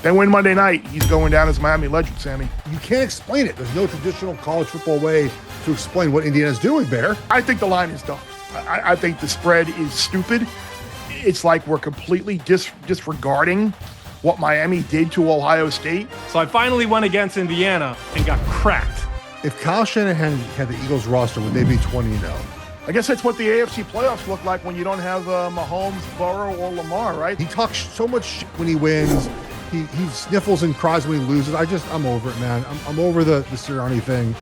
They win Monday night. He's going down as Miami legend, Sammy. You can't explain it. There's no traditional college football way to explain what Indiana's doing, Bear. I think the line is dumb. I think the spread is stupid. It's like we're completely disregarding what Miami did to Ohio State. So I finally went against Indiana and got cracked. If Kyle Shanahan had the Eagles roster, would they be 20-0? I guess that's what the AFC playoffs look like when you don't have Mahomes, Burrow, or Lamar, right? He talks so much shit when he wins. He sniffles and cries when he loses. I'm over it, man. I'm over the Sirianni thing.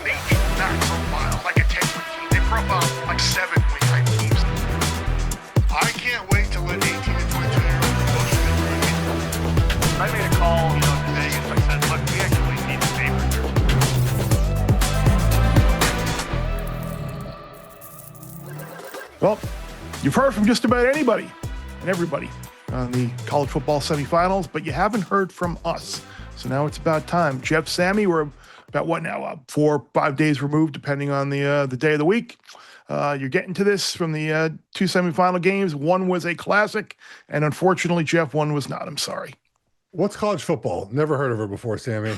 They did not profile like a 10-win team. They profiled like 7-win type teams. I can't wait to let 18 and 22-year-olds go through. I made a call, to Vegas. I said, look, we actually need the favorites. Well, you've heard from just about anybody and everybody on the college football semifinals, but you haven't heard from us. So now it's about time. Geoff, Sammy, we're about 4 or 5 days removed, depending on the day of the week. You're getting to this from the 2 semifinal games. One was a classic, and unfortunately, Geoff, one was not. I'm sorry. What's college football? Never heard of her before, Sammy.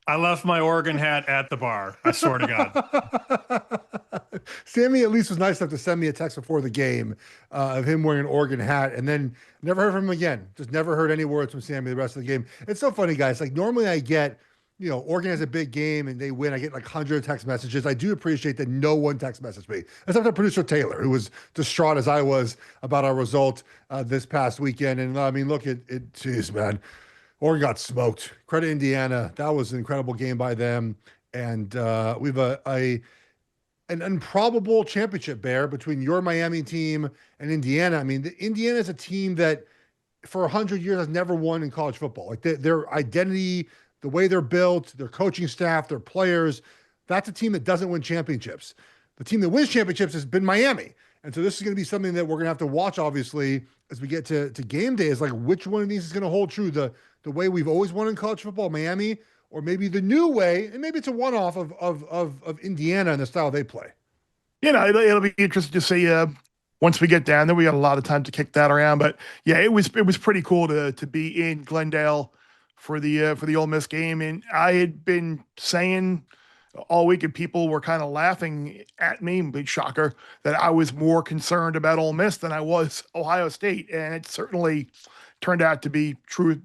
I left my Oregon hat at the bar. I swear to God. Sammy at least was nice enough to send me a text before the game of him wearing an Oregon hat, and then never heard from him again. Just never heard any words from Sammy the rest of the game. It's so funny, guys. Like normally I get, Oregon has a big game and they win. I get like 100 text messages. I do appreciate that no one text messaged me, except for producer Taylor, who was distraught as I was about our result this past weekend. And I mean, look, geez, man. Oregon got smoked. Credit Indiana. That was an incredible game by them. And we have an improbable championship, Bear, between your Miami team and Indiana. I mean, Indiana is a team that for 100 years has never won in college football. Like their identity, the way they're built, their coaching staff, their players, that's a team that doesn't win championships. The team that wins championships has been Miami. And so this is going to be something that we're going to have to watch, obviously, as we get to game day, is like which one of these is going to hold true. The way we've always won in college football, Miami, or maybe the new way, and maybe it's a one-off of Indiana and the style they play. It'll be interesting to see once we get down there. We got a lot of time to kick that around, but yeah, it was pretty cool to be in Glendale for the Ole Miss game. And I had been saying all week, and people were kind of laughing at me, big shocker, that I was more concerned about Ole Miss than I was Ohio State, and it certainly turned out to be true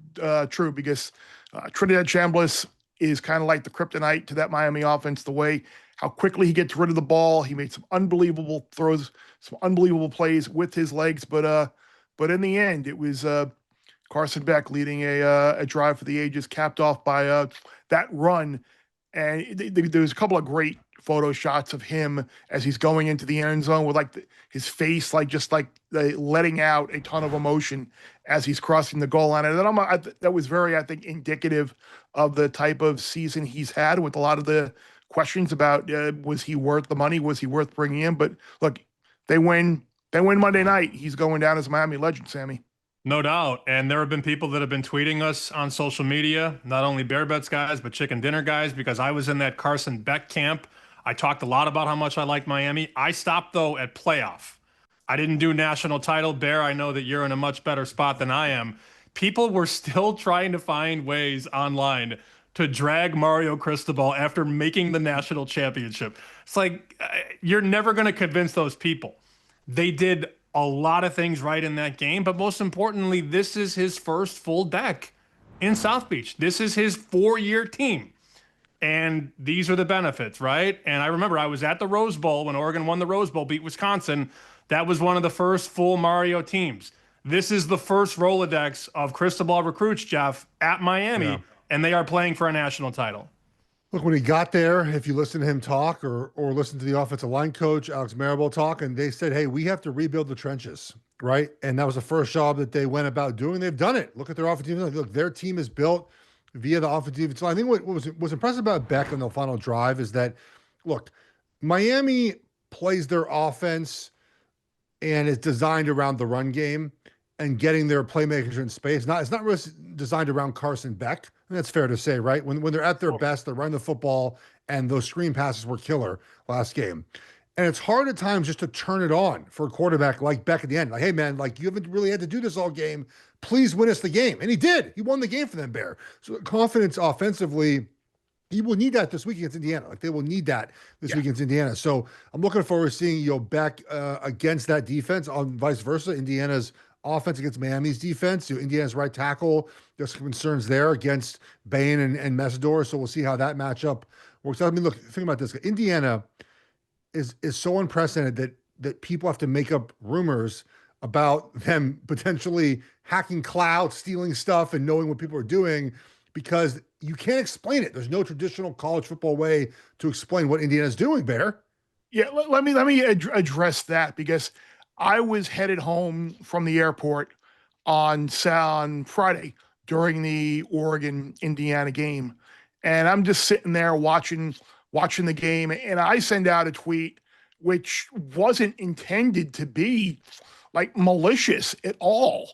because Trinidad Chambliss is kind of like the kryptonite to that Miami offense, the way how quickly he gets rid of the ball. He made some unbelievable throws, some unbelievable plays with his legs, but in the end, it was Carson Beck leading a drive for the ages, capped off by that run. And there was a couple of great photo shots of him as he's going into the end zone with his face just letting out a ton of emotion as he's crossing the goal line. And that was very, I think, indicative of the type of season he's had, with a lot of the questions about was he worth the money? Was he worth bringing in? But look, they win Monday night. He's going down as a Miami legend, Sammy. No doubt. And there have been people that have been tweeting us on social media, not only Bear Bets guys, but Chicken Dinner guys, because I was in that Carson Beck camp. I talked a lot about how much I like Miami. I stopped, though, at playoff. I didn't do national title. Bear, I know that you're in a much better spot than I am. People were still trying to find ways online to drag Mario Cristobal after making the national championship. It's like, you're never going to convince those people. They did a lot of things right in that game, but most importantly, this is his first full deck in South Beach. This is his 4-year team. And these are the benefits, right? And I remember I was at the Rose Bowl when Oregon won the Rose Bowl, beat Wisconsin. That was one of the first full Mario teams. This is the first Rolodex of Cristobal recruits, Geoff, at Miami, and they are playing for a national title. Look, when he got there, if you listen to him talk or listen to the offensive line coach, Alex Marable, talk, and they said, hey, we have to rebuild the trenches, right? And that was the first job that they went about doing. They've done it. Look at their offensive team. Look, their team is built via the offensive. So I think what was impressive about Beck on the final drive is that, look, Miami plays their offense and is designed around the run game and getting their playmakers in space. It's not really designed around Carson Beck. I think that's fair to say, right? When they're at their best, they're running the football, and those screen passes were killer last game. And it's hard at times just to turn it on for a quarterback like Beck at the end. Like, hey, man, like you haven't really had to do this all game, please win us the game. And he did. He won the game for them, Bear. So confidence offensively, he will need that this week against Indiana. Like they will need that this week against Indiana. So I'm looking forward to seeing back against that defense on vice versa. Indiana's offense against Miami's defense. Indiana's right tackle. There's concerns there against Bain and Messidor. So we'll see how that matchup works out. I mean, look, think about this. Indiana is so unprecedented that people have to make up rumors about them potentially hacking cloud, stealing stuff, and knowing what people are doing, because you can't explain it. There's no traditional college football way to explain what Indiana's doing, Bear. Yeah, let me address that, because I was headed home from the airport on Friday during the Oregon-Indiana game, and I'm just sitting there watching the game, and I send out a tweet which wasn't intended to be like malicious at all,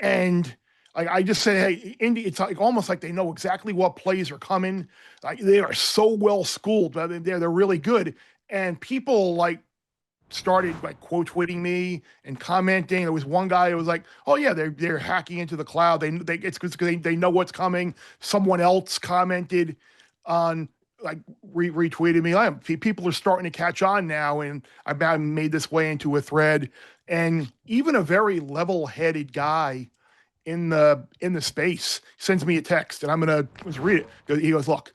and like I just say, hey, Indy, it's like almost like they know exactly what plays are coming. Like they are so well schooled, but they're really good. And people like started like quote tweeting me and commenting. There was one guy who was like, "Oh yeah, they're hacking into the cloud. It's because they know what's coming." Someone else commented on like retweeted me. People are starting to catch on now, and I've made this way into a thread. And even a very level-headed guy in the space sends me a text, and I'm gonna read it. He goes, "Look,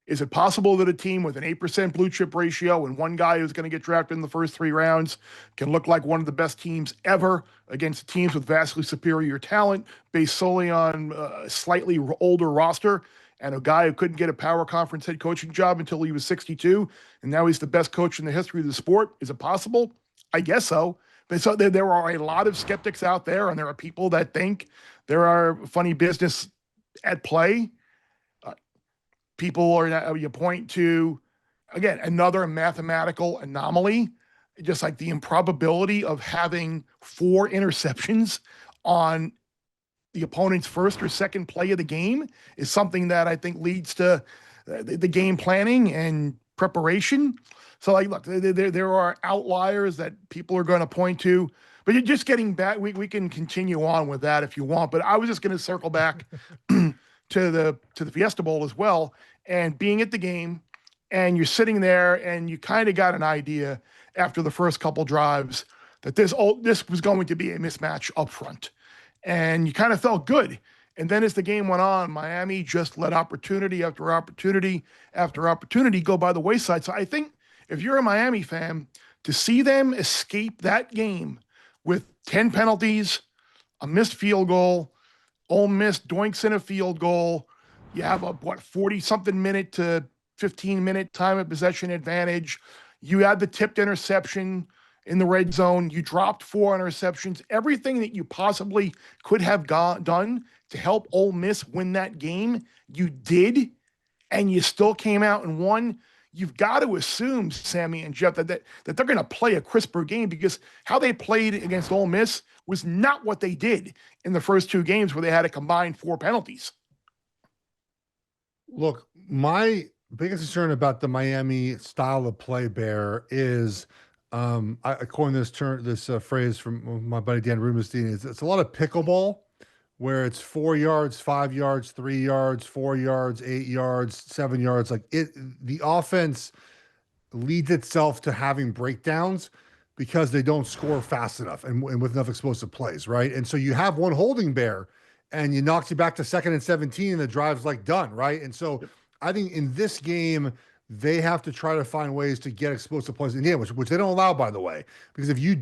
is it possible that a team with an 8% blue chip ratio and one guy who's going to get drafted in the first 3 rounds can look like one of the best teams ever against teams with vastly superior talent based solely on a slightly older roster, and a guy who couldn't get a power conference head coaching job until he was 62, and now he's the best coach in the history of the sport? Is it possible? I guess so." But so there are a lot of skeptics out there, and there are people that think there are funny business at play. People are, you point to, again, another mathematical anomaly, just like the improbability of having 4 interceptions on the opponent's first or second play of the game is something that I think leads to the game planning and preparation. So like, look, there are outliers that people are going to point to, but you're just getting back. We can continue on with that if you want, but I was just going to circle back to the Fiesta Bowl as well, and being at the game, and you're sitting there and you kind of got an idea after the first couple drives that this was going to be a mismatch up front, and you kind of felt good. And then as the game went on, Miami just let opportunity after opportunity after opportunity go by the wayside. So I think if you're a Miami fan, to see them escape that game with 10 penalties, a missed field goal, Ole Miss doinks in a field goal, you have a 40-something minute to 15-minute time of possession advantage. You had the tipped interception in the red zone. You dropped 4 interceptions. Everything that you possibly could have done to help Ole Miss win that game, you did, and you still came out and won. You've got to assume, Sammy and Geoff, that they're going to play a crisper game, because how they played against Ole Miss was not what they did in the first 2 games where they had a combined 4 penalties. Look, my biggest concern about the Miami style of play, Bear, is I coined this phrase from my buddy Dan Rubenstein. It's a lot of pickleball, where it's 4 yards, 5 yards, 3 yards, 4 yards, 8 yards, 7 yards. Like the offense leads itself to having breakdowns because they don't score fast enough and with enough explosive plays, right? And so you have one holding Bear, and you knocks you back to 2nd and 17, and the drive's like done, right? And so I think in this game, they have to try to find ways to get explosive plays in the end, which they don't allow, by the way. Because if you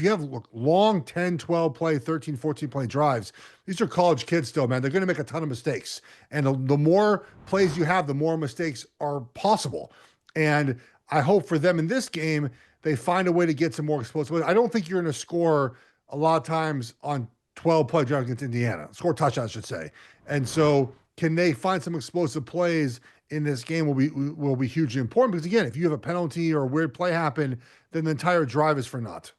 have long 10, 12 play, 13, 14 play drives, these are college kids still, man. They're going to make a ton of mistakes. And the more plays you have, the more mistakes are possible. And I hope for them in this game, they find a way to get some more explosive plays. I don't think you're going to score a lot of times on 12 play drives against Indiana. Score touchdowns, I should say. And so can they find some explosive plays in this game will be hugely important, because again, if you have a penalty or a weird play happen, then the entire drive is for naught.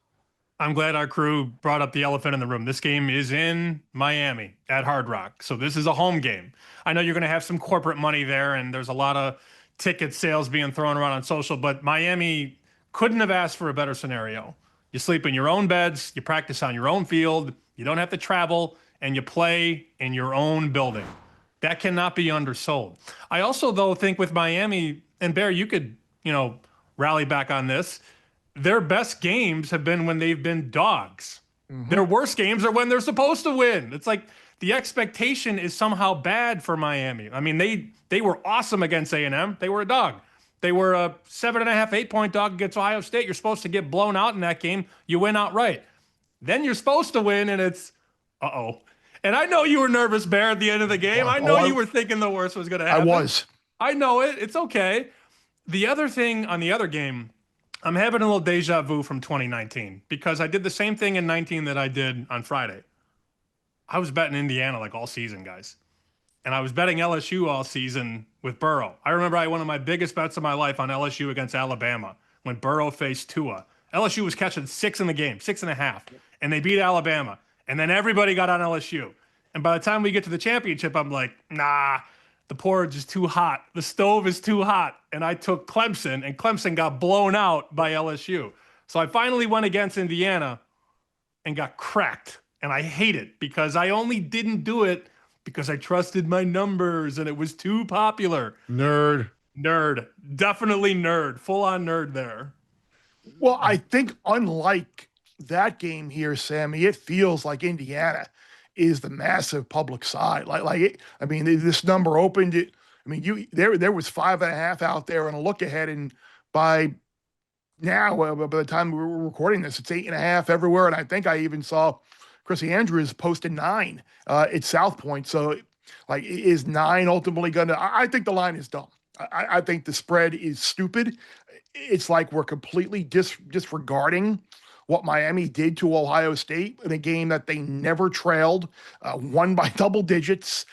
I'm glad our crew brought up the elephant in the room. This game is in Miami at Hard Rock, so this is a home game. I know you're going to have some corporate money there, and there's a lot of ticket sales being thrown around on social, but Miami couldn't have asked for a better scenario. You sleep in your own beds, you practice on your own field, you don't have to travel and you play in your own building. That cannot be undersold. I also, though, think with Miami, and Bear, you could, rally back on this. Their best games have been when they've been dogs. Their worst games are when they're supposed to win. It's like the expectation is somehow bad for Miami. I mean, they were awesome against A&M. They were a dog. They were a 7.5, 8-point dog against Ohio State. You're supposed to get blown out in that game. You win outright. Then you're supposed to win, and it's, uh-oh. And I know you were nervous, Bear, at the end of the game. I know you were thinking the worst was going to happen. I was. I know it. It's okay. The other thing on the other game, I'm having a little deja vu from 2019 because I did the same thing in 19 that I did on Friday. I was betting Indiana like all season, guys. And I was betting LSU all season with Burrow. I remember I had one of my biggest bets of my life on LSU against Alabama when Burrow faced Tua. LSU was catching 6 in the game, 6.5, and they beat Alabama. And then everybody got on LSU. And by the time we get to the championship, I'm like, nah, the porridge is too hot. The stove is too hot. And I took Clemson, and Clemson got blown out by LSU. So I finally went against Indiana and got cracked. And I hate it because I only didn't do it because I trusted my numbers and it was too popular. Nerd. Definitely nerd. Full on nerd there. Well, I think unlike that game here, Sammy, it feels like Indiana is the massive public side. This number opened it. I mean, there was 5.5 out there on a look ahead, and by now, by the time we were recording this, it's 8.5 everywhere. And I think I even saw Chrissy Andrews posted 9 at South Point. So, is 9 ultimately going to? I think the line is dumb. I think the spread is stupid. It's like we're completely disregarding what Miami did to Ohio State in a game that they never trailed, won by double digits.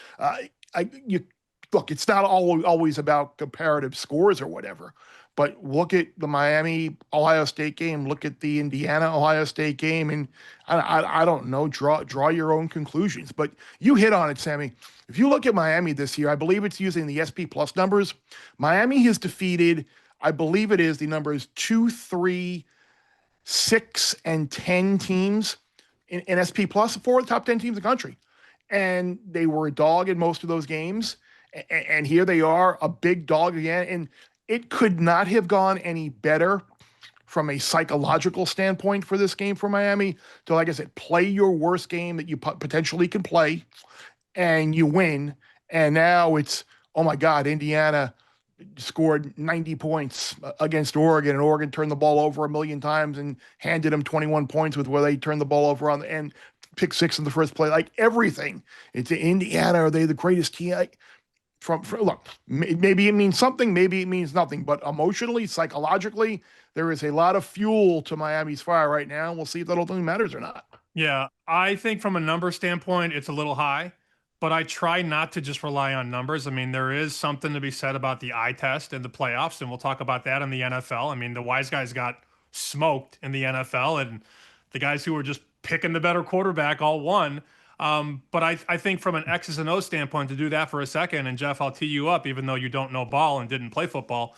Look, it's not always about comparative scores or whatever, but look at the Miami Ohio State game, look at the Indiana Ohio State game, and I don't know, draw your own conclusions. But you hit on it, Sammy. If you look at Miami this year, I believe it's using the SP Plus numbers. Miami has defeated, I believe it is the numbers 2, 3, 6, and 10 teams in SP Plus, 4 of the top 10 teams in the country. And they were a dog in most of those games. And here they are, a big dog again. And it could not have gone any better from a psychological standpoint for this game for Miami. So, like I said, play your worst game that you potentially can play, and you win. And now it's, oh my God, Indiana scored 90 points against Oregon, and Oregon turned the ball over a million times and handed them 21 points with where they turned the ball over on the end, pick 6 in the first play, like everything. It's Indiana. Are they the greatest team? Look, maybe it means something, maybe it means nothing, but emotionally, psychologically, there is a lot of fuel to Miami's fire right now. We'll see if that ultimately matters or not. Yeah, I think from a number standpoint, it's a little high, but I try not to just rely on numbers. I mean, there is something to be said about the eye test in the playoffs, and we'll talk about that in the NFL. I mean, the wise guys got smoked in the NFL, and the guys who were just picking the better quarterback all won. But I think from an X's and O's standpoint, to do that for a second, and Geoff, I'll tee you up, even though you don't know ball and didn't play football.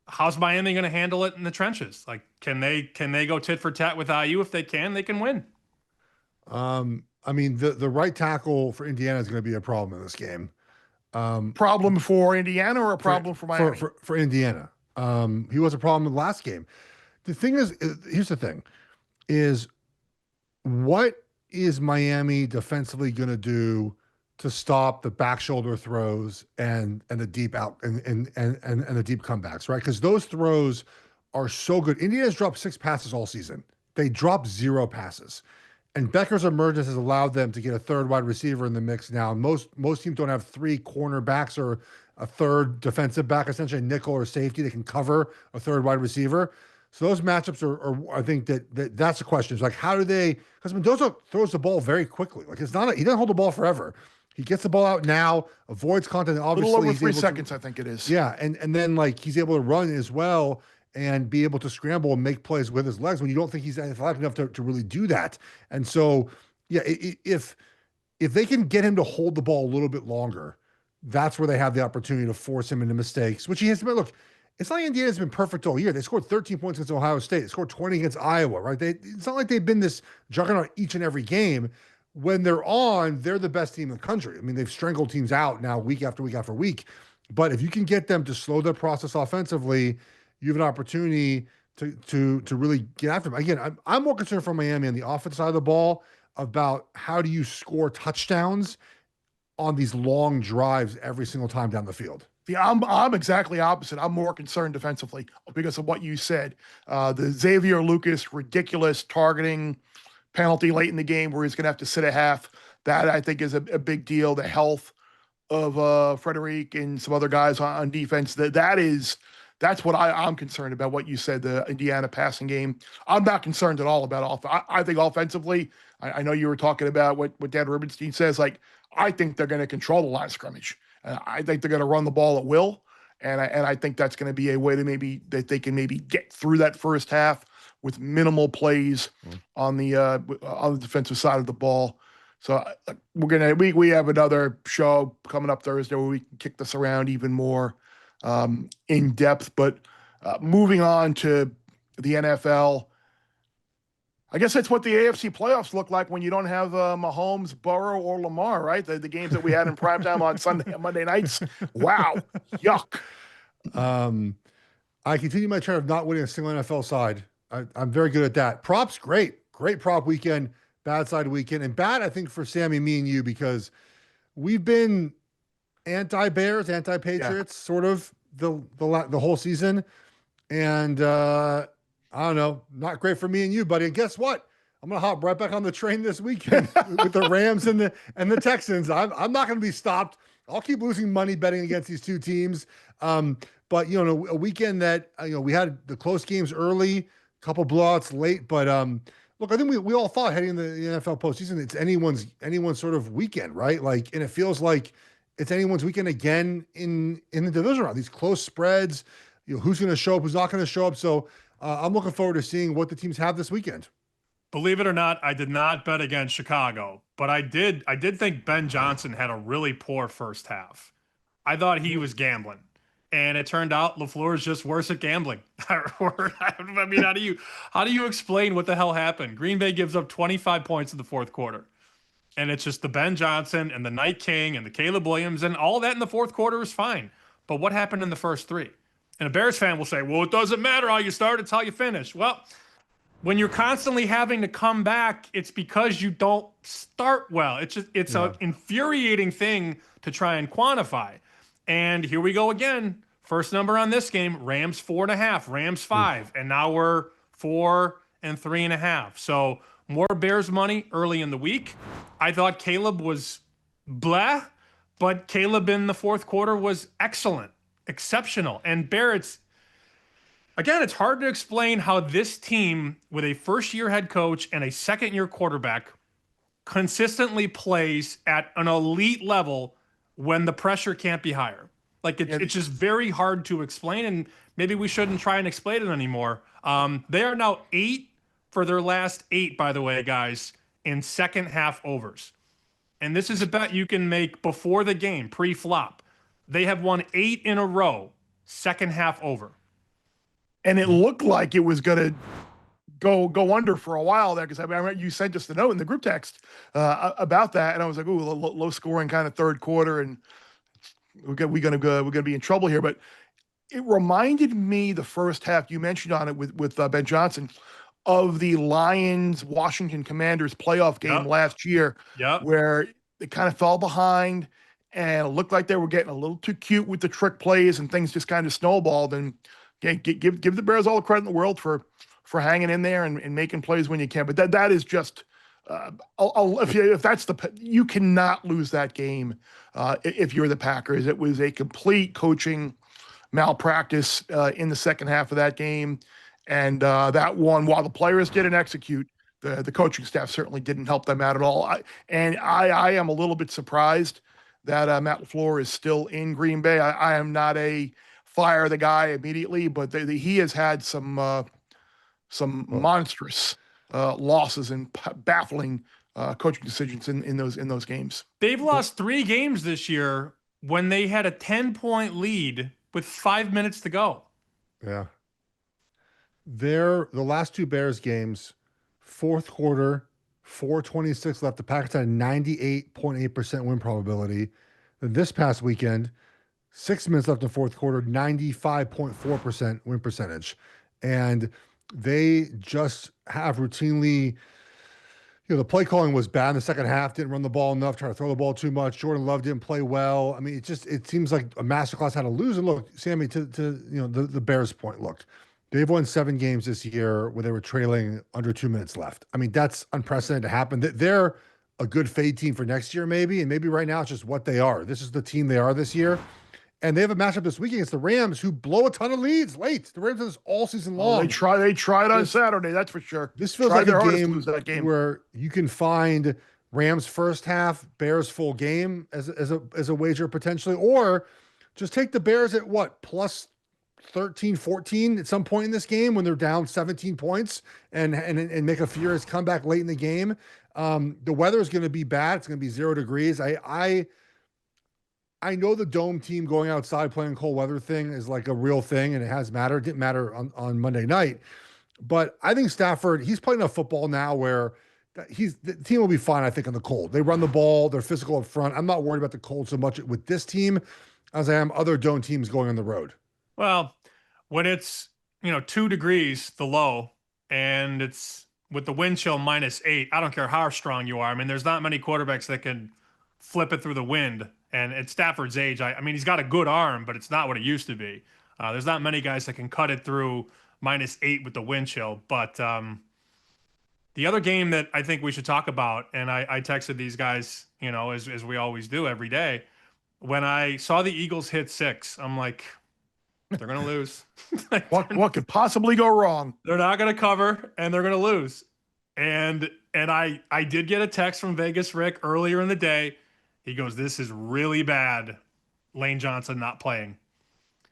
How's Miami going to handle it in the trenches? Like, can they go tit for tat with IU? If they can win. I mean, the right tackle for Indiana is going to be a problem in this game. Problem for Indiana or a problem for Miami? For Indiana. He was a problem in the last game. The thing is, here's the thing, is what is Miami defensively going to do to stop the back shoulder throws and the deep out and the deep comebacks, right? Because those throws are so good. Indiana's dropped 6 passes all season. They dropped 0 passes. And Becker's emergence has allowed them to get a third wide receiver in the mix now. Most teams don't have 3 cornerbacks or a third defensive back, essentially a nickel or safety that can cover a third wide receiver. So those matchups are I think that's the question. It's like, how do they, because Mendoza throws the ball very quickly. Like, he doesn't hold the ball forever. He gets the ball out now, avoids contact. Obviously, a little over 3 seconds, I think it is. Yeah, and then like he's able to run as well and be able to scramble and make plays with his legs when you don't think he's athletic enough to really do that. And so, yeah, if they can get him to hold the ball a little bit longer, that's where they have the opportunity to force him into mistakes, which he has to make. Look, it's not like Indiana's been perfect all year. They scored 13 points against Ohio State. They scored 20 against Iowa, right? It's not like they've been this juggernaut each and every game. when they're on, they're the best team in the country. I mean, they've strangled teams out now week after week after week. But if you can get them to slow their process offensively, you have an opportunity to really get after them. Again, I'm more concerned for Miami on the offensive side of the ball about how do you score touchdowns on these long drives every single time down the field. Yeah, I'm exactly opposite. I'm more concerned defensively because of what you said. The Xavier Lucas ridiculous targeting penalty late in the game where he's going to have to sit a half. That I think is a big deal. The health of Frederic and some other guys on defense. That's what I'm concerned about. What you said, the Indiana passing game. I'm not concerned at all about I think offensively. I know you were talking about what Dan Rubenstein says. Like I think they're going to control the line of scrimmage. I think they're going to run the ball at will, and I think that's going to be a way to that they can maybe get through that first half with minimal plays on the defensive side of the ball. So we have another show coming up Thursday where we can kick this around even more in depth. But moving on to the NFL, I guess that's what the AFC playoffs look like when you don't have Mahomes, Burrow, or Lamar, right? The games that we had in primetime on Sunday and Monday nights. Wow, yuck. I continue my trend of not winning a single NFL side. I'm very good at that. Props, great prop weekend. Bad side weekend, and bad, I think, for Sammy, me, and you, because we've been anti-Bears, anti-Patriots, sort of the whole season, and I don't know, not great for me and you, buddy. And guess what? I'm gonna hop right back on the train this weekend with the Rams and the Texans. I'm not gonna be stopped. I'll keep losing money betting against these two teams. But a weekend that we had the close games early, a couple blowouts late, but look, I think we all thought heading into the NFL postseason, it's anyone's sort of weekend, right? Like, and it feels like it's anyone's weekend again in the division round. These close spreads, who's going to show up, who's not going to show up. So I'm looking forward to seeing what the teams have this weekend. Believe it or not, I did not bet against Chicago, but I did think Ben Johnson had a really poor first half. I thought he was gambling. And it turned out LaFleur is just worse at gambling. I mean, how do you explain what the hell happened? Green Bay gives up 25 points in the fourth quarter. And it's just the Ben Johnson and the Night King and the Caleb Williams and all that in the fourth quarter is fine. But what happened in the first three? And a Bears fan will say, well, it doesn't matter how you start, it's how you finish. Well, when you're constantly having to come back, it's because you don't start well. It's an infuriating thing to try and quantify. And here we go again. First number on this game, Rams 4.5, Rams 5, and now we're 4 and 3.5. So more Bears money early in the week. I thought Caleb was blah, but Caleb in the fourth quarter was excellent, exceptional. And Barrett's, again, it's hard to explain how this team with a first-year head coach and a second-year quarterback consistently plays at an elite level when the pressure can't be higher. Like, it's just very hard to explain, and maybe we shouldn't try and explain it anymore. They are now 8 for their last 8, by the way, guys, in second half overs. And this is a bet you can make before the game, pre-flop. They have won 8 in a row, second half over. And it looked like it was going to go under for a while there, because I remember you sent us the note in the group text about that, and I was like, "Ooh, low scoring kind of third quarter, and we're gonna be in trouble here." But it reminded me the first half you mentioned on it with Ben Johnson of the Lions Washington Commanders playoff game last year, where they kind of fell behind and it looked like they were getting a little too cute with the trick plays and things just kind of snowballed. And give the Bears all the credit in the world for hanging in there and making plays when you can. But that is just if that's you cannot lose that game if you're the Packers. It was a complete coaching malpractice in the second half of that game, and that one, while the players didn't execute, the coaching staff certainly didn't help them out at all. I am a little bit surprised that Matt LaFleur is still in Green Bay. I am not a fire the guy immediately, but he has had some monstrous losses and baffling coaching decisions in those games. They've lost 3 games this year when they had a 10-point lead with 5 minutes to go. Yeah. The last 2 Bears games, fourth quarter, 4:26 left. The Packers had a 98.8% win probability. Then this past weekend, 6 minutes left in the fourth quarter, 95.4% win percentage. And they just have routinely, the play calling was bad in the second half, didn't run the ball enough, tried to throw the ball too much. Jordan Love didn't play well. I mean, it seems like a masterclass how to lose. And look, Sammy, to the Bears' point, look, they've won 7 games this year where they were trailing under 2 minutes left. I mean, that's unprecedented to happen. They're a good fade team for next year, maybe, and maybe right now it's just what they are. This is the team they are this year. And they have a matchup this week against the Rams, who blow a ton of leads late. The Rams do this all season long. They tried on Saturday, that's for sure. This feels like a game where you can find Rams first half, Bears full game as a wager potentially, or just take the Bears at what, plus 13, 14 at some point in this game when they're down 17 points and make a furious comeback late in the game. The weather is going to be bad. It's going to be 0 degrees. I know the dome team going outside playing cold weather thing is like a real thing, and it has mattered. It didn't matter on Monday night. But I think Stafford, he's playing enough football now where the team will be fine, I think, in the cold. They run the ball. They're physical up front. I'm not worried about the cold so much with this team as I am other dome teams going on the road. Well, when it's, 2 degrees, the low, and it's with the wind chill -8, I don't care how strong you are. I mean, there's not many quarterbacks that can flip it through the wind. And at Stafford's age, I mean, he's got a good arm, but it's not what it used to be. There's not many guys that can cut it through -8 with the wind chill. But the other game that I think we should talk about, and I texted these guys, as we always do every day, when I saw the Eagles hit 6, I'm like, they're going to lose. What could possibly go wrong? They're not going to cover, and they're going to lose. And I did get a text from Vegas Rick earlier in the day. He goes, "This is really bad, Lane Johnson not playing."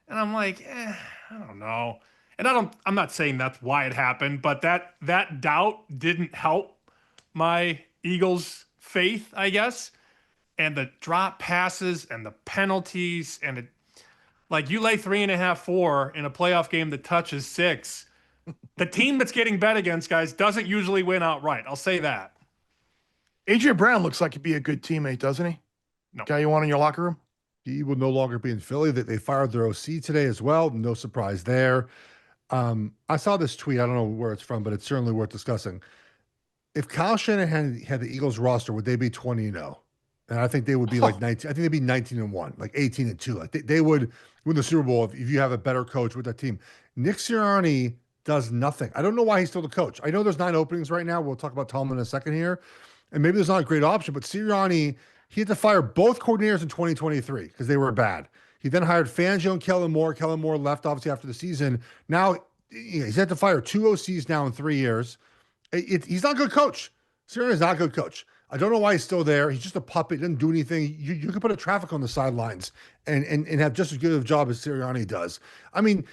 And I'm like, I don't know. And I'm not saying that's why it happened, but that doubt didn't help my Eagles' faith, I guess. And the drop passes and the penalties and you lay 3.5, 4 in a playoff game that touches 6. The team that's getting bet against, guys, doesn't usually win outright. I'll say that. AJ Brown looks like he'd be a good teammate, doesn't he? No. Guy you want in your locker room? He will no longer be in Philly. That they fired their OC today as well. No surprise there. I saw this tweet. I don't know where it's from, but it's certainly worth discussing. If Kyle Shanahan had the Eagles roster, would they be 20-0? And I think they would be like 19. I think they'd be 19-1, like 18-2. Like they would win the Super Bowl if you have a better coach with that team. Nick Sirianni does nothing. I don't know why he's still the coach. I know there's 9 openings right now. We'll talk about Tomlin in a second here. And maybe there's not a great option, but Sirianni, he had to fire both coordinators in 2023 because they were bad. He then hired Fangio and Kellen Moore. Kellen Moore left, obviously, after the season. Now, he's had to fire 2 OCs now in 3 years. He's not a good coach. Sirianni's not a good coach. I don't know why he's still there. He's just a puppet. He doesn't do anything. You can put a traffic on the sidelines and have just as good of a job as Sirianni does. I mean,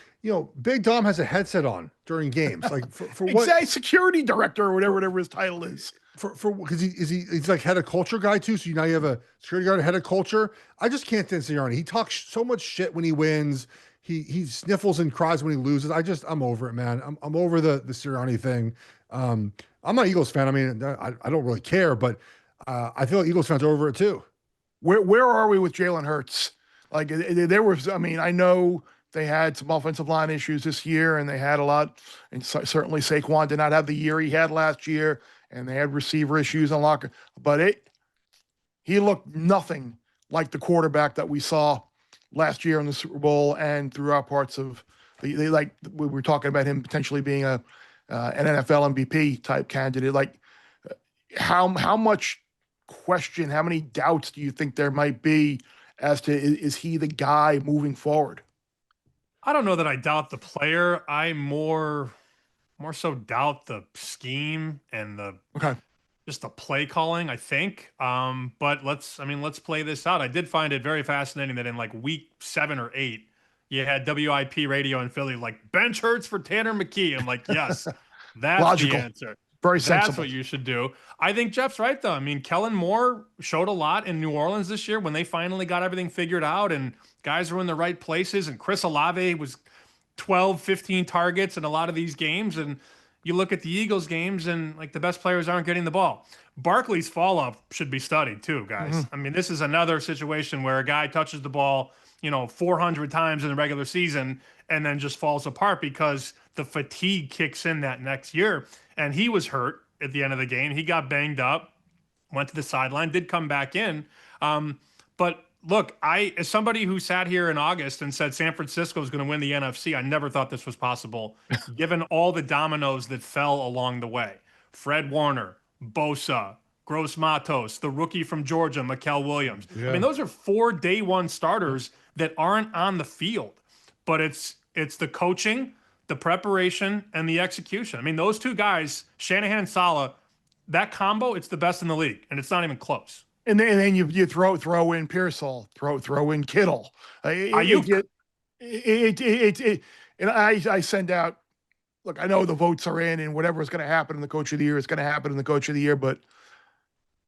Big Dom has a headset on during games. Like for what? Exactly, security director or whatever his title is. Because he's like head of culture guy too. So now you have a security guard head of culture. I just can't stand Sirianni. He talks so much shit when he wins. He sniffles and cries when he loses. I'm over it, man. I'm over the Sirianni thing. I'm not an Eagles fan. I mean, I don't really care, but I feel like Eagles fans are over it too. Where are we with Jalen Hurts? Like there was, I mean, I know they had some offensive line issues this year, and they had a lot, and certainly Saquon did not have the year he had last year, and they had receiver issues and locker, but he looked nothing like the quarterback that we saw last year in the Super Bowl and throughout parts of we were talking about him potentially being an NFL MVP type candidate. Like how much question, how many doubts do you think there might be as to is he the guy moving forward? I don't know that I doubt the player. I more so doubt the scheme and just the play calling, I think. But let's play this out. I did find it very fascinating that in like week 7 or 8, you had WIP radio in Philly like bench Hurts for Tanner McKee. I'm like, yes, that's logical. the answer. Very sensible. sensible. That's what you should do. I think Jeff's right, though. I mean, Kellen Moore showed a lot in New Orleans this year when they finally got everything figured out and guys were in the right places. And Chris Olave was 12, 15 targets in a lot of these games. And, you look at the Eagles games and like the best players aren't getting the ball. Barkley's fall off should be studied too, guys. I mean, this is another situation where a guy touches the ball, 400 times in the regular season and then just falls apart because the fatigue kicks in that next year. And he was hurt at the end of the game. He got banged up, went to the sideline, did come back in. But look, as somebody who sat here in August and said San Francisco is going to win the NFC, I never thought this was possible, given all the dominoes that fell along the way. Fred Warner, Bosa, Gross Matos, the rookie from Georgia, Mikael Williams. I mean, those are 4 day one starters that aren't on the field. But it's the coaching, the preparation, and the execution. I mean, those two guys, Shanahan, Saleh, that combo, it's the best in the league, and it's not even close. And then you throw in Pearsall, throw in Kittle. Ayuk. And I send out. Look, I know the votes are in, and whatever is going to happen in the Coach of the Year is going to happen in the Coach of the Year. But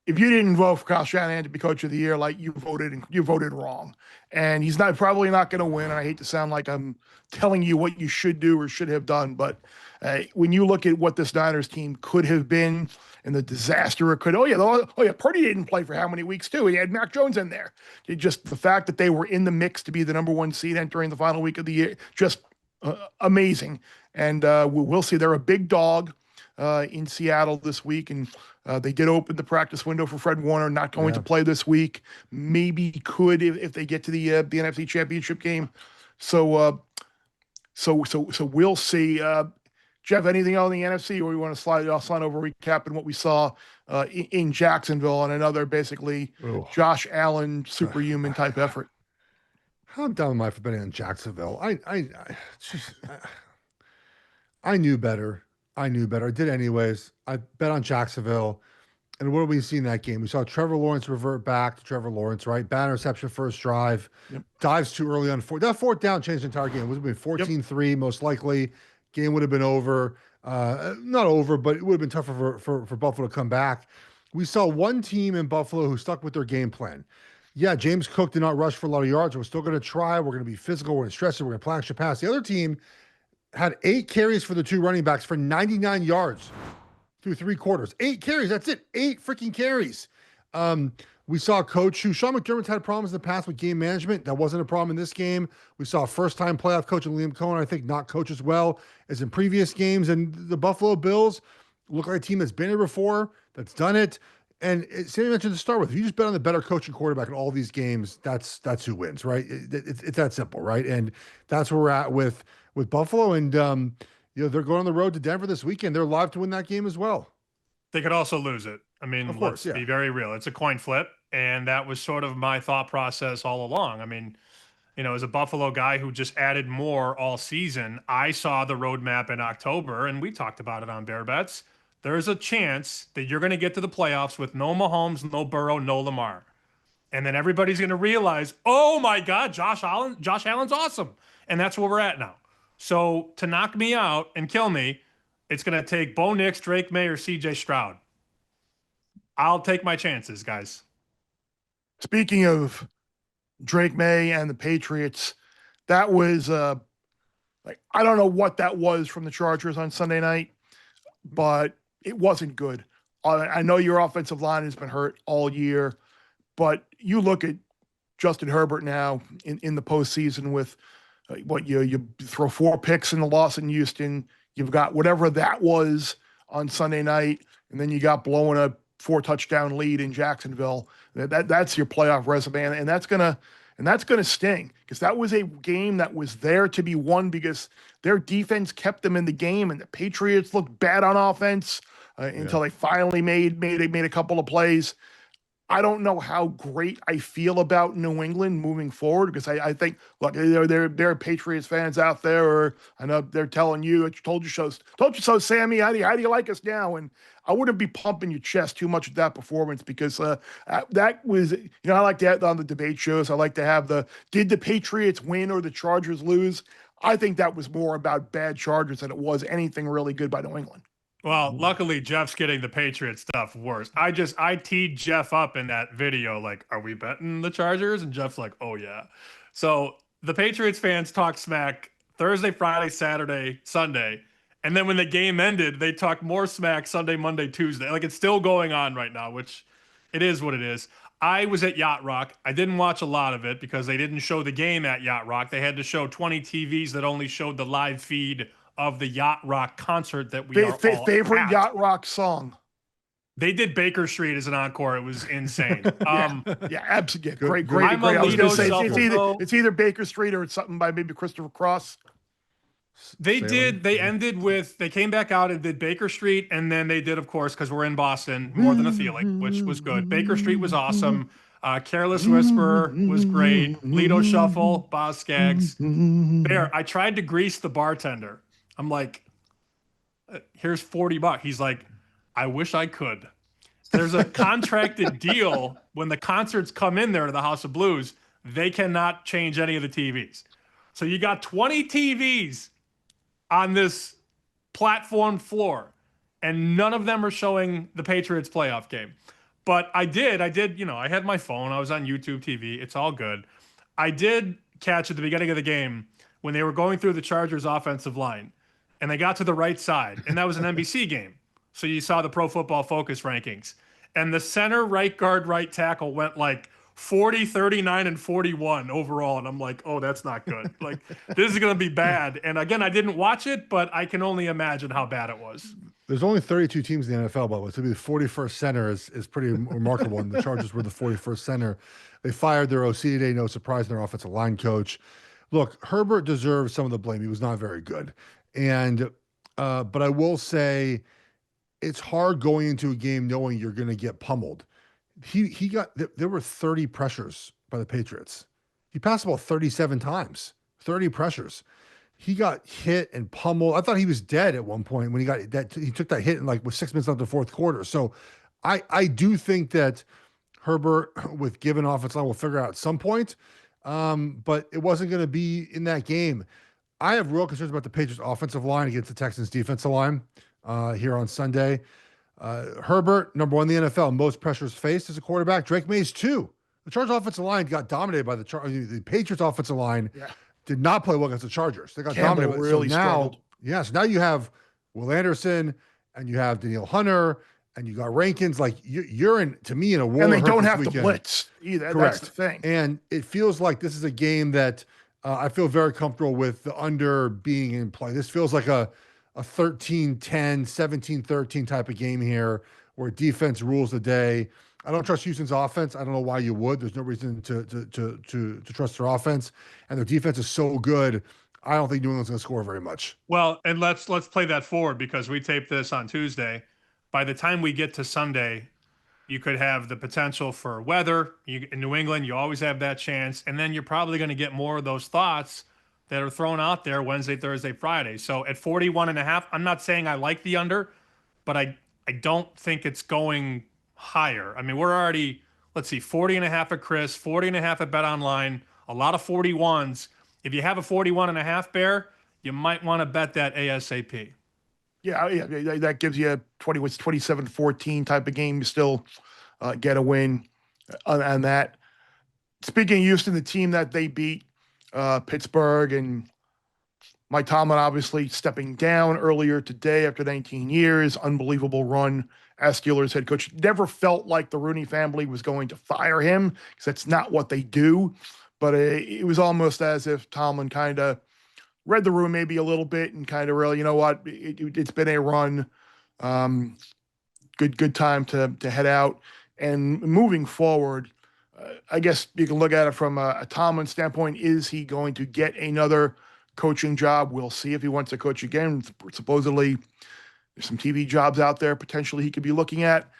if you didn't vote for Kyle Shanahan to be Coach of the Year, like you voted wrong, and he's probably not going to win. And I hate to sound like I'm telling you what you should do or should have done, but when you look at what this Niners team could have been and the disaster it could, Purdy didn't play for how many weeks too? He had Mac Jones in there. Just the fact that they were in the mix to be the number 1 seed entering the final week of the year, just amazing. And we'll see. They're a big dog in Seattle this week, and they did open the practice window for Fred Warner, not going to play this week. Maybe could if they get to the NFC Championship game. So we'll see. Geoff, anything on the NFC, or we want to slide over recapping what we saw in Jacksonville on another basically Josh Allen superhuman type effort? How dumb am I for betting on Jacksonville? I knew better. I did anyways. I bet on Jacksonville. And what did we see in that game? We saw Trevor Lawrence revert back to Trevor Lawrence, right? Bad interception first drive. Dives too early on fourth. That fourth down changed the entire game. It would have been 14-3 most likely. Game would have been over. Not over, but it would have been tougher for Buffalo to come back. We saw one team in Buffalo who stuck with their game plan. Yeah, James Cook did not rush for a lot of yards. We're still going to try. We're going to be physical. We're going to stress it. We're going to play action pass. The other team had 8 carries for the 2 running backs for 99 yards through 3 quarters. 8 carries. That's it. 8 freaking carries. We saw a coach who, Sean McDermott's had problems in the past with game management. That wasn't a problem in this game. We saw a first-time playoff coach in Liam Cohen, I think, not coach as well as in previous games. And the Buffalo Bills look like a team that's been here before, that's done it. And Sammy mentioned to start with, if you just bet on the better coaching quarterback in all these games, that's who wins, right? It's that simple, right? And that's where we're at with Buffalo. And they're going on the road to Denver this weekend. They're live to win that game as well. They could also lose it. I mean, let's be very real. It's a coin flip, and that was sort of my thought process all along. I mean, as a Buffalo guy who just added more all season, I saw the roadmap in October, and we talked about it on Bear Bets. There's a chance that you're going to get to the playoffs with no Mahomes, no Burrow, no Lamar. And then everybody's going to realize, oh my God, Josh Allen's awesome. And that's where we're at now. So to knock me out and kill me, it's going to take Bo Nix, Drake May, or CJ Stroud. I'll take my chances, guys. Speaking of Drake May and the Patriots, that was I don't know what that was from the Chargers on Sunday night, but it wasn't good. I know your offensive line has been hurt all year, but you look at Justin Herbert now in the postseason with you throw 4 picks in the loss in Houston. You've got whatever that was on Sunday night, and then you got blowing a 4-touchdown lead in Jacksonville. That's your playoff resume, and that's gonna sting, because that was a game that was there to be won because their defense kept them in the game, and the Patriots looked bad on offense until they finally made a couple of plays. I don't know how great I feel about New England moving forward, because I think, look, there are Patriots fans out there, or I know they're telling you, told you so, Sammy, how do you like us now? And I wouldn't be pumping your chest too much with that performance, because that was, I like to have on the debate shows, I like to have did the Patriots win or the Chargers lose? I think that was more about bad Chargers than it was anything really good by New England. Well, luckily, Jeff's getting the Patriots stuff worse. I teed Jeff up in that video, like, are we betting the Chargers? And Jeff's like, oh, yeah. So the Patriots fans talk smack Thursday, Friday, Saturday, Sunday, And then when the game ended, they talked more smack Sunday, Monday, Tuesday. Like, it's still going on right now, which it is what it is. I was at Yacht Rock. I didn't watch a lot of it because they didn't show the game at Yacht Rock. They had to show 20 TVs that only showed the live feed of the Yacht Rock concert that we are all favorite at. Yacht Rock song. They did Baker Street as an encore. It was insane. Yeah, absolutely. Good. Great. I'm a I was going to say Lido it's either Baker Street or it's something by maybe Christopher Cross. They Salem. did. They ended with, they came back out and did Baker Street. And then they did, of course, because we're in Boston, More Than a Feeling, which was good. Baker Street was awesome. Careless Whisper was great. Lido Shuffle, Boz Skaggs. Bear, I tried to grease the bartender. I'm like, here's $40. He's like, I wish I could. There's a contracted deal when the concerts come in there to the House of Blues, they cannot change any of the TVs. So you got 20 TVs on this platform floor, and none of them are showing the Patriots playoff game. But I did, I had my phone. I was on YouTube TV. It's all good. I did catch at the beginning of the game when they were going through the Chargers offensive line, and they got to the right side, and that was an NBC game. So you saw the Pro Football Focus rankings. And the center, right guard, right tackle went like 40, 39, and 41 overall. And I'm like, oh, that's not good. Like, this is going to be bad. And again, I didn't watch it, but I can only imagine how bad it was. There's only 32 teams in the NFL, by the way. To be the 41st center is pretty remarkable. And the Chargers were the 41st center. They fired their OC today, no surprise, their offensive line coach. Look, Herbert deserves some of the blame. He was not very good. And, but I will say, it's hard going into a game knowing you're going to get pummeled. There were 30 pressures by the Patriots. He passed about 37 times, 30 pressures. He got hit and pummeled. I thought he was dead at one point when he got that. He took that hit in like with 6 minutes left in the fourth quarter. So I do think that Herbert with given offensive line will figure out at some point. But it wasn't going to be in that game. I have real concerns about the Patriots offensive line against the Texans defensive line. Here on Sunday. Herbert, number one in the NFL, most pressures faced as a quarterback. Drake Mays, too. The Chargers offensive line got dominated by the Patriots offensive line. Yeah. Did not play well against the Chargers. They got dominated. Really struggled. So now you have Will Anderson and you have Danielle Hunter and you got Rankins. Like you're in, to me, in a war. And they don't have to blitz either. Correct. That's the thing. And it feels like this is a game that I feel very comfortable with the under being in play. This feels like a 13-10, 17-13 type of game here where defense rules the day. I don't trust Houston's offense. I don't know why you would. There's no reason to trust their offense. And their defense is so good, I don't think New England's going to score very much. Well, and let's play that forward because we taped this on Tuesday. By the time we get to Sunday, you could have the potential for weather. In New England, you always have that chance. And then you're probably going to get more of those thoughts that are thrown out there Wednesday, Thursday, Friday. So at 41.5, I'm not saying I like the under, but I don't think it's going higher. I mean, we're already, 40.5 at Chris, 40.5 at Bet Online, a lot of 41s. If you have a 41.5 Bear, you might want to bet that ASAP. Yeah, that gives you a 27-14 type of game. You still get a win on that. Speaking of Houston, the team that they beat, Pittsburgh, and Mike Tomlin obviously stepping down earlier today after 19 years. Unbelievable run as Steelers head coach. Never felt like the Rooney family was going to fire him because that's not what they do. But it was almost as if Tomlin kind of read the room maybe a little bit and kind of really, you know what, it's been a run. Good time to head out. And moving forward, I guess you can look at it from a Tomlin standpoint. Is he going to get another coaching job? We'll see if he wants to coach again. Supposedly, there's some TV jobs out there potentially he could be looking at.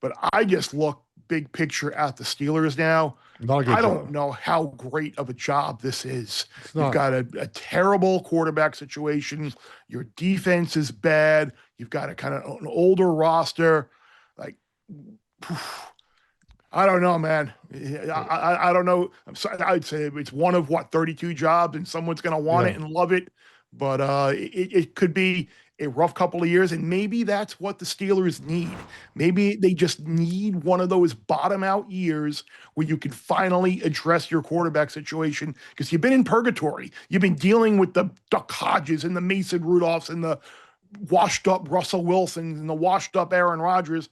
But I just look big picture at the Steelers now. I don't know how great of a job this is. You've got a terrible quarterback situation. Your defense is bad. You've got a kind of an older roster. Like, I don't know, man. I don't know. I'm sorry. I'd say it's one of 32 jobs, and someone's going to want it and love it. But it could be a rough couple of years, and maybe that's what the Steelers need. Maybe they just need one of those bottom-out years where you can finally address your quarterback situation, because you've been in purgatory. You've been dealing with the Duck Hodges and the Mason Rudolphs and the washed up Russell Wilson and the washed up Aaron Rodgers.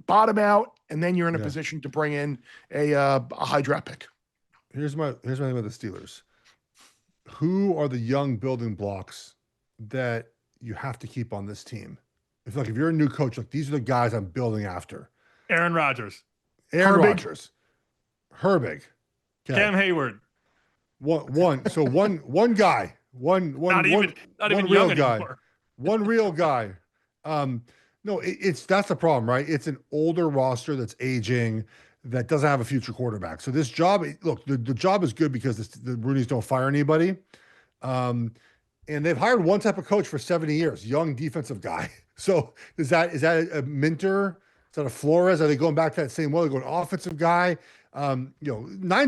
Bottom out, and then you're in a position to bring in a high draft pick. Here's my thing about the Steelers. Who are the young building blocks that you have to keep on this team? If you're a new coach, like these are the guys I'm building after. Aaron Rodgers, Aaron Herbig. Rodgers, Herbig, Cam Hayward. one guy, Not even real young guy, anymore. one real guy. No, that's the problem, right? It's an older roster that's aging, that doesn't have a future quarterback. So this job, look, the job is good because the Rooney's don't fire anybody. And they've hired one type of coach for 70 years, young defensive guy. So is that a Minter? Is that a Flores? Are they going back to that same way? They're going offensive guy. 9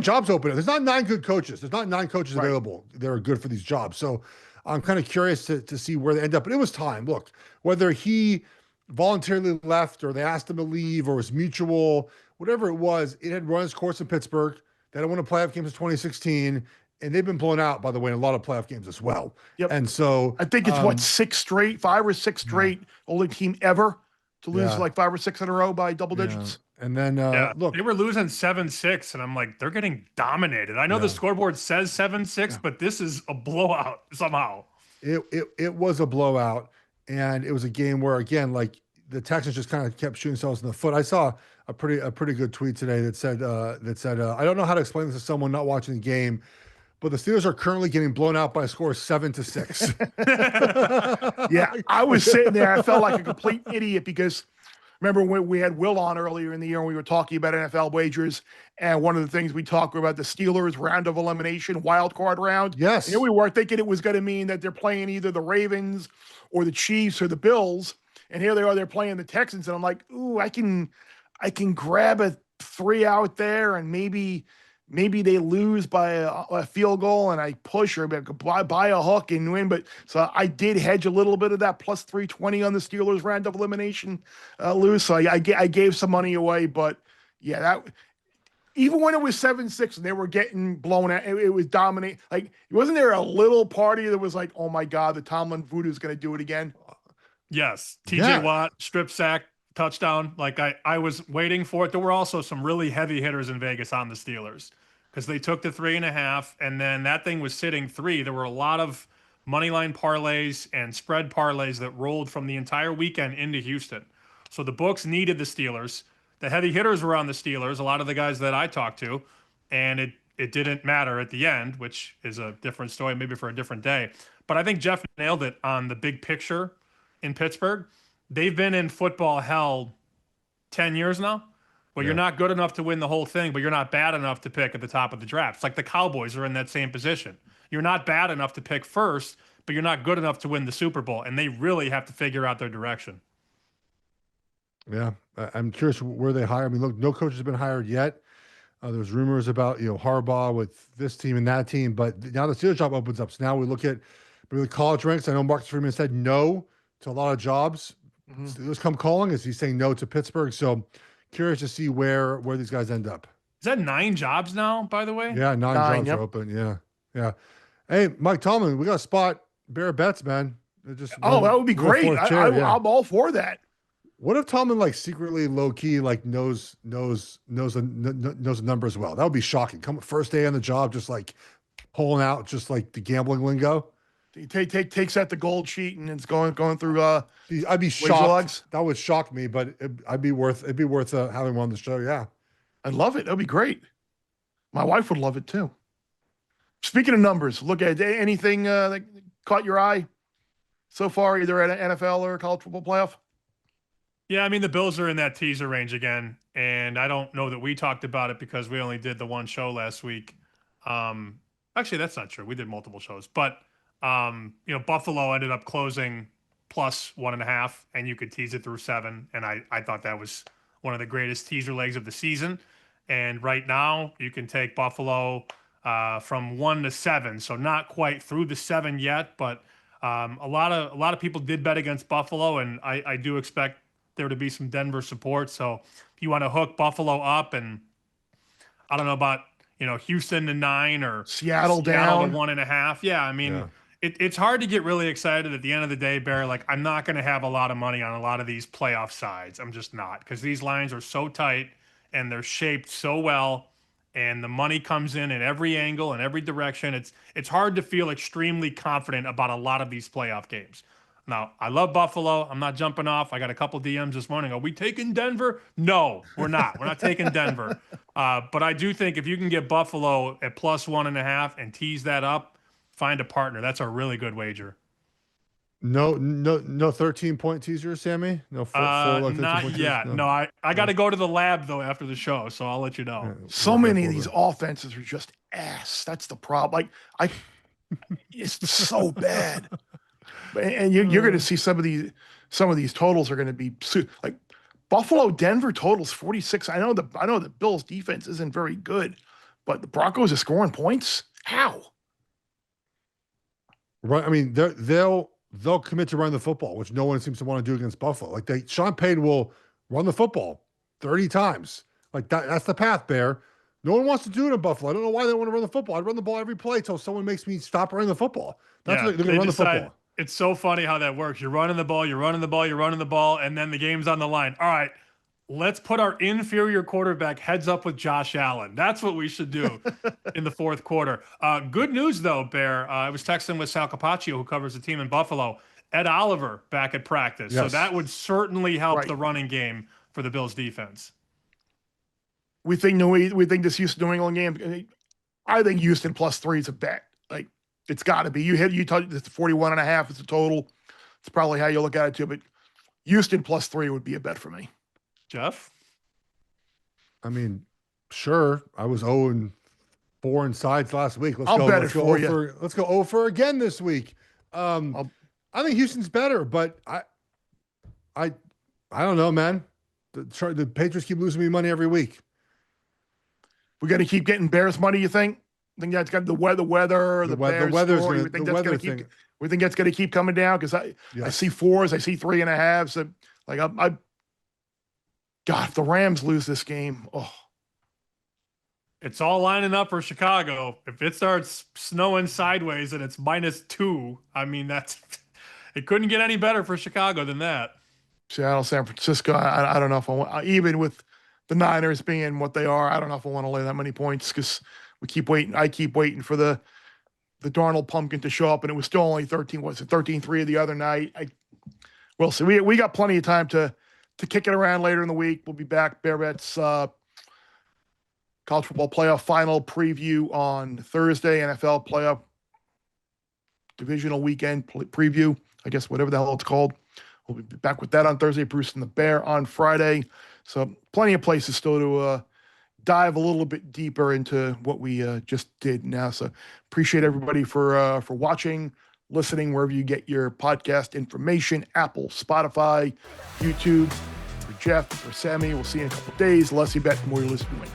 jobs open. There's not 9 good coaches. There's not 9 coaches available that are good for these jobs. So I'm kind of curious to see where they end up. But it was time. Look, whether he voluntarily left or they asked him to leave or it was mutual, whatever it was, it had run its course in Pittsburgh. They don't win a playoff game since 2016. And they've been blown out, by the way, in a lot of playoff games as well. Yep. And so I think it's 5 or 6 straight, only team ever to lose like 5 or 6 in a row by double digits. And then look, they were losing 7-6, and I'm like, they're getting dominated. I know the scoreboard says 7-6, but this is a blowout somehow. It was a blowout, and it was a game where, again, like the Texans just kind of kept shooting themselves in the foot. I saw a pretty good tweet today that said I don't know how to explain this to someone not watching the game, but the Steelers are currently getting blown out by a score of 7-6. Yeah, I was sitting there. I felt like a complete idiot because remember when we had Will on earlier in the year and we were talking about NFL wagers, and one of the things we talked about the Steelers round of elimination, wild card round. Yes. And here we were thinking it was going to mean that they're playing either the Ravens or the Chiefs or the Bills. And here they are, they're playing the Texans. And I'm like, ooh, I can grab a 3 out there and maybe they lose by a field goal and I push or buy a hook and win. But so I did hedge a little bit of that plus 320 on the Steelers round of elimination lose. So I gave some money away, but yeah, that even when it was 7-6 and they were getting blown out, it was dominant. Like, wasn't there a little party that was like, oh my God, the Tomlin voodoo is going to do it again? Yes. TJ Watt, strip sack, touchdown. Like I was waiting for it. There were also some really heavy hitters in Vegas on the Steelers because they took the 3.5 and then that thing was sitting 3. There were a lot of money line parlays and spread parlays that rolled from the entire weekend into Houston. So the books needed the Steelers. The heavy hitters were on the Steelers, a lot of the guys that I talked to, and it didn't matter at the end, which is a different story, maybe for a different day. But I think Geoff nailed it on the big picture in Pittsburgh. They've been in football hell 10 years now, where you're not good enough to win the whole thing, but you're not bad enough to pick at the top of the draft. It's like the Cowboys are in that same position. You're not bad enough to pick first, but you're not good enough to win the Super Bowl, and they really have to figure out their direction. Yeah, I'm curious where they hire. I mean, look, no coach has been hired yet. There's rumors about Harbaugh with this team and that team, but now the Steelers job opens up. So now we look at the college ranks. I know Marcus Freeman said no to a lot of jobs. Steelers come calling. Is he saying no to Pittsburgh? So curious to see where these guys end up. Is that 9 jobs now, by the way? Yeah, 9 jobs are open. Yeah. Hey, Mike Tomlin, we got to spot Bear bets, man. That would be great. I'm all for that. What if Tomlin secretly low key knows the numbers well? That would be shocking. Come first day on the job, just pulling out just the gambling lingo. He takes out the gold sheet and it's going through. I'd be shocked. That would shock me, but it'd be worth having one on the show. Yeah, I'd love it. That'd be great. My wife would love it too. Speaking of numbers, look at anything that caught your eye so far, either at an NFL or college football playoff. Yeah, I mean, the Bills are in that teaser range again, and I don't know that we talked about it because we only did the one show last week. Actually, that's not true. We did multiple shows, but Buffalo ended up closing plus 1.5, and you could tease it through 7, and I thought that was one of the greatest teaser legs of the season. And right now, you can take Buffalo from 1 to 7, so not quite through the 7 yet, but a lot of people did bet against Buffalo, and I do expect there to be some Denver support. So if you want to hook Buffalo up, and I don't know about Houston to 9 or Seattle to down 1.5. Yeah, I mean, it's hard to get really excited at the end of the day, Bear. Like, I'm not going to have a lot of money on a lot of these playoff sides. I'm just not, because these lines are so tight and they're shaped so well, and the money comes in every angle and every direction. It's hard to feel extremely confident about a lot of these playoff games. Now, I love Buffalo. I'm not jumping off. I got a couple DMs this morning. Are we taking Denver? No, we're not. We're not taking Denver. But I do think if you can get Buffalo at +1.5 and tease that up, find a partner. That's a really good wager. No 13-point teaser, Sammy. No four like 13 not point yet. teasers? No, I got to go to the lab though after the show, so I'll let you know. So many of these offenses are just ass. That's the problem. Like, it's so bad. And you're going to see some of these totals are going to be like Buffalo Denver totals 46. I know the Bills defense isn't very good, but the Broncos are scoring points. How? Right. I mean, they'll commit to running the football, which no one seems to want to do against Buffalo. Like Sean Payton will run the football 30 times. Like that's the path, Bear. No one wants to do it in Buffalo. I don't know why they want to run the football. I'd run the ball every play until someone makes me stop running the football. That's what they're going to run the football. It's so funny how that works. You're running the ball, and then the game's on the line. All right, let's put our inferior quarterback heads up with Josh Allen. That's what we should do in the fourth quarter. Good news, though, Bear. I was texting with Sal Capaccio, who covers the team in Buffalo. Ed Oliver back at practice. Yes. So that would certainly help the running game for the Bills defense. We think this Houston New England game. I think Houston +3 is a bet. Like, it's got to be. You touched it's 41.5 is the total. It's probably how you look at it too. But Houston +3 would be a bet for me. Jeff? I mean, sure. I was 0-4 in sides last week. Let's I'll go. bet Let's it go for 0 you. let's go 0 again this week. I think Houston's better, but I don't know, man. The Patriots keep losing me money every week. We got to keep getting Bears money. You think? I think that's got the weather, the Bears weather's story. gonna, We think the that's weather going to thing. keep. We think that's going to keep coming down because I see 4s, I see 3.5s. So like God, if the Rams lose this game, It's all lining up for Chicago. If it starts snowing sideways and it's -2, I mean, it couldn't get any better for Chicago than that. Seattle, San Francisco. I don't know if I want, even with the Niners being what they are, I don't know if I want to lay that many points because we keep waiting. I keep waiting for the Darnold pumpkin to show up, and it was still only 13. Was it 13-3 the other night? We'll see. We got plenty of time to kick it around later in the week. We'll be back. Bear Bets college football playoff final preview on Thursday. NFL playoff divisional weekend preview. I guess whatever the hell it's called. We'll be back with that on Thursday. Bruce and the Bear on Friday. So plenty of places still to dive a little bit deeper into what we just did now. So appreciate everybody for watching, listening, wherever you get your podcast information, Apple, Spotify, YouTube. For Jeff, for Sammy, we'll see you in a couple of days. Less you bet, the more you listen to it.